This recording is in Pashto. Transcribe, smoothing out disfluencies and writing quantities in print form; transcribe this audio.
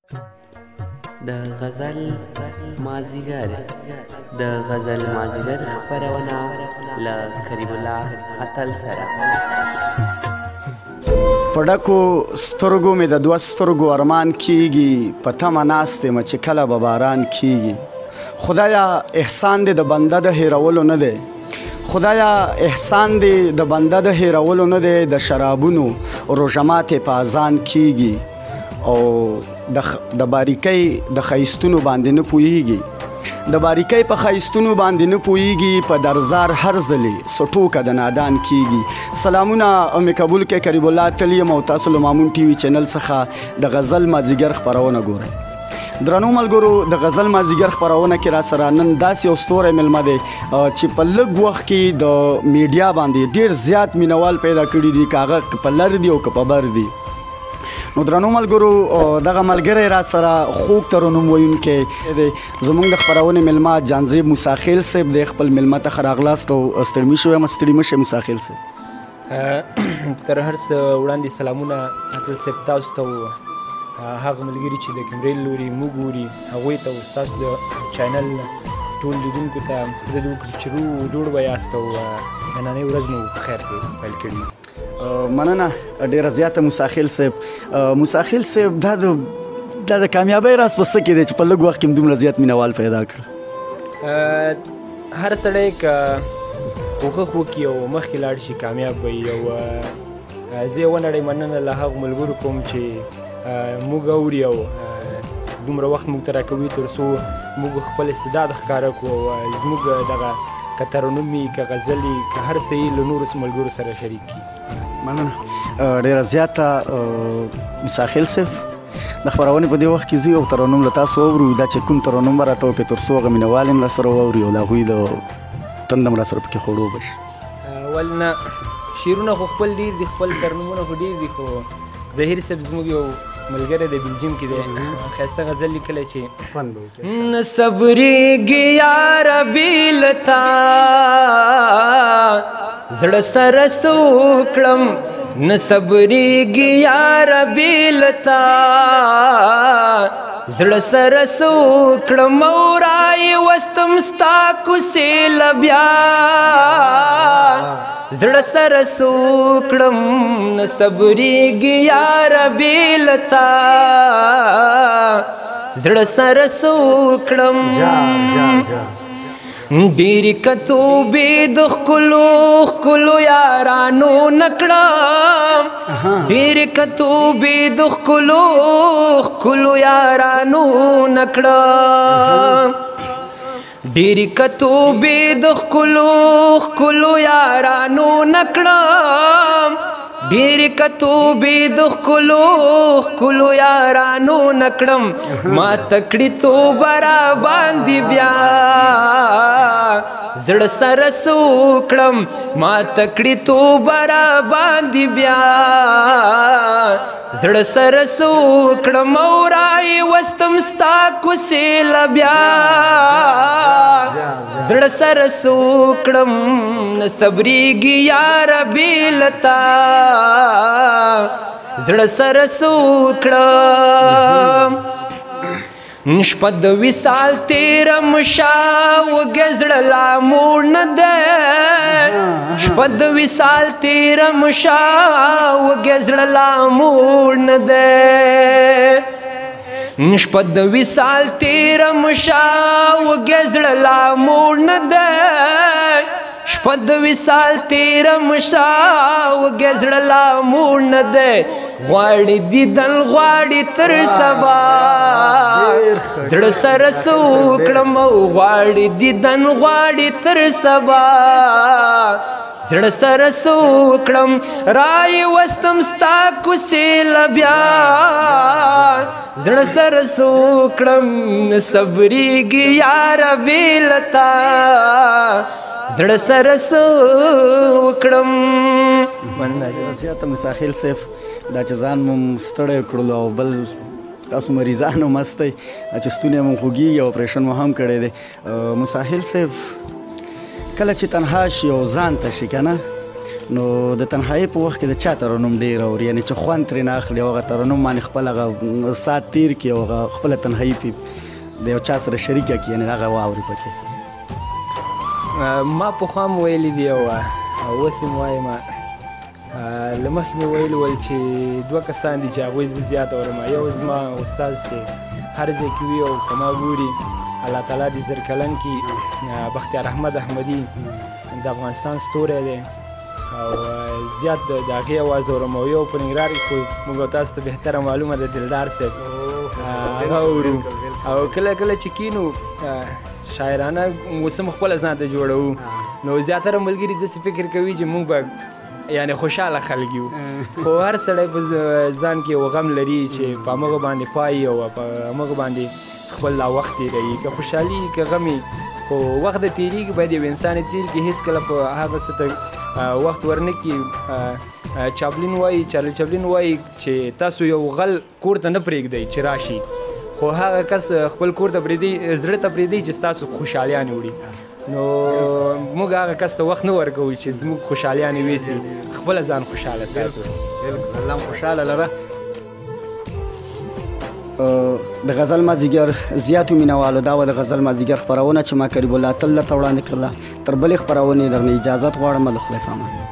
د غزل مازيګر د غزل مازيګر خپرونه له کریم الله اتل سره پډکو سترګو مې د دوه سترګو ارمان کیږي په تمه ناست یم چې کله به باران کیږي خدایا احسان دې د بنده د هیرولو نه دی خدایا احسان دې د بنده د هیرولو نه دی د شرابونو روژه په اذان کیږي او د باریکۍ د ښایستونو باندې نه پوهیږي د باریکۍ په ښایستونو باندې نه پوهیږي په درزار هر ځلې سټوکه د نادان کیږي سلامونه مې قبول کې کریم الله تل یم او تاسو له ماموند ټي وي چینل څخه د غزل مازیګر خپرونه ګورئ درنو ملګرو د غزل مازیګر خپرونه کې راسره نن داسې یو ستوری میلمه دی چې په لږ وخت کې د میډیا باندې ډېر زیات مینوال پیدا کړي دي که هغه په لر دي او که په بر دي نو درنو ملګرو دغه ملګری راسره خوږ ترنم ویونکی دی زموږ د خپرونې میلمه جهانزيب موسی صاحب دی خپل میلمه ته ښه راغلاست او ستړي مه شوئ ستړي مه شئ موسی صاحب تر هر څه وړاندې سلامونه اتل صاحب تاسو ته هغه ملګري چې د کیمرې له لوري موږ ګوري هغوی ته ستاسو د چینل ټول لیدونکو ته زه دې وکړي چې جوړ به یاست او نننۍ ورځ مو په خیر کې پیل کړي مننه ډیره زیاته موسی صاحب موسی صاحب دا د کامیابۍ راز په څه کې دی چې په لږ وخت کې دومره زیات مینوال پیدا کړ هر سړی که کوښښ وکړي او مخکې لاړ شي کامیاب به وي او زه یې ونړۍ مننه له هغو ملګرو کوم چې موږ اوري او دومره وخت موږ ته راکوي تر څو موږ خپل استعداد ښکاره کړو او زموږ دغه که ترنم وي که غزل وي که هر څه یې له نورو ملګرو سره شریک کړي مننه ډیره زیاته موسی صاحب د خپرونې په دې وخت کې زه یو ترنم له تاسو اورو دا چې کوم ترنم به راته وکړې تر څو هغه مینوال هم راسره واوري او د هغوی د تندم راسره پکې خوړو به شي ول نه شعرونه خو خپل ډېر دي خپل ترنمونه خو ډېر دي خو ظهیر صاحب زموږ یو ملګری دی بلجیم کې دی ښایسته غزل لیکلی چې نه صبرېږي یاره بې له تا زړه سره څه وکړم نه صبرېږي یاره بې له تا زړه سره څه وکړم او راوستم ستا کوڅې له بیا زړه سره څه وکړم نه صبرېږي یاره بې له تا زړه سره څه وکړم ډېرې کتوبې د ښکلو یارانو نه کړم ډېرې کتوبې د ښکلو یارانو نه کړم ډېرې کتوبې د ښکلو یارانو نه کړم ډېرې کتوبې د ښکلو یارانو نه کړم ما ته کړي توبه را باندې بیا زړه سره څه وکړم ما ته کړي توبه را باندې بیا زړه سره څه وکړم او راوستم ستا کوڅې له بیا زړه سره څه وکړم نه صبرېږي یاره بې له تا زړه سره څه وکړم شپه د وصال تېره مشه وږی زړه لا موړ نه دی شپه د وصال تېره مشه وږی زړه لا موړ نه دی شپه د وصال تېره مشه وږی زړه لا موړ نه دی شپه د وصال تېره مشه وږی زړه لا موړ نه دی غواړي دیدن غواړي تر سبا زړه سره څه وکړم او غواړي دیدن غواړي تر سبا زړه سره څه وکړم راوستم ستا کوڅې له بیا زړه سره څه وکړم نه صبرېږي یاره بې له تا زړه سره څه وکړم مننه زیاته موسی صاحب دا چې ځان مو ستړی کړلو او بل تاسو مریضان هم هستئ چې ستونی مو خوږېږي او اپریشن مو هم کړی دی موسی صاحب کله چې تنها شي او ځان ته شي که نه نو د تنهایي په وخت کې د چا ترنم ډېر اوري یعنې چې خوند ترېنه اخلي او هغه ترنم باندې خپل هغه ساعت تېر کړي او هغه خپله تنهایي پې د یو چا سره شریکه کړي یعنې هغه واوري پکې ما پخوا م ویلي دي او اوس یې م وایم له مخکې مې ویلي ول چې دوه کسان دي چې هغوی زه زیات اورم یو زما استاد چې هر ځای کې وي او که ما ګوري الله تعالی دې زرکلن کړي بختیار احمد احمدي د افغانستان ستوری دی او زیات د هغې اواز اورم او یو په ننګرهار کې خو موږ تاسو ته بهتره معلومه ده دلدار صاحب هغه اورو او کله کله چې کینو شاعرانه موسم خپله ځان ته جوړوو نو زیاتره ملګري داسې فکر کوي چې موږ به یعنې خوشحاله خلک یو خو هر سړی په ځان کې یو غم لري چې په همغه باندې پایي او په همغه باندې خپل لا وخت تېروي که خوشحالي که غم خو وخت د تېرېږي باید یو انسان یې تېر کړي هېڅکله په هغه څه ته وخت ورنه کړي چاپلین وایي چارلي چاپلین وایي چې تاسو یو غل کور ته نه پرېږدئ چې راشي خو هغه کس خپل کور ته پرېږدئ زړه ته پرېږدئ چې ستاسو خوشحالیانې وړي نو موږ هغه کس ته وخت نه ورکوو چې زموږ خوشحالیانې ویسي خپله ځان خوشحاله ساتو الله هم خوشحاله لره د غزل مازیګر زیاتو مینوالو دا وه د غزل مازیګر خپرونه چې ما قریب الله تل درته وړاندې کړله تر بلې خپرونې درنه اجازت غواړم د خدای په امان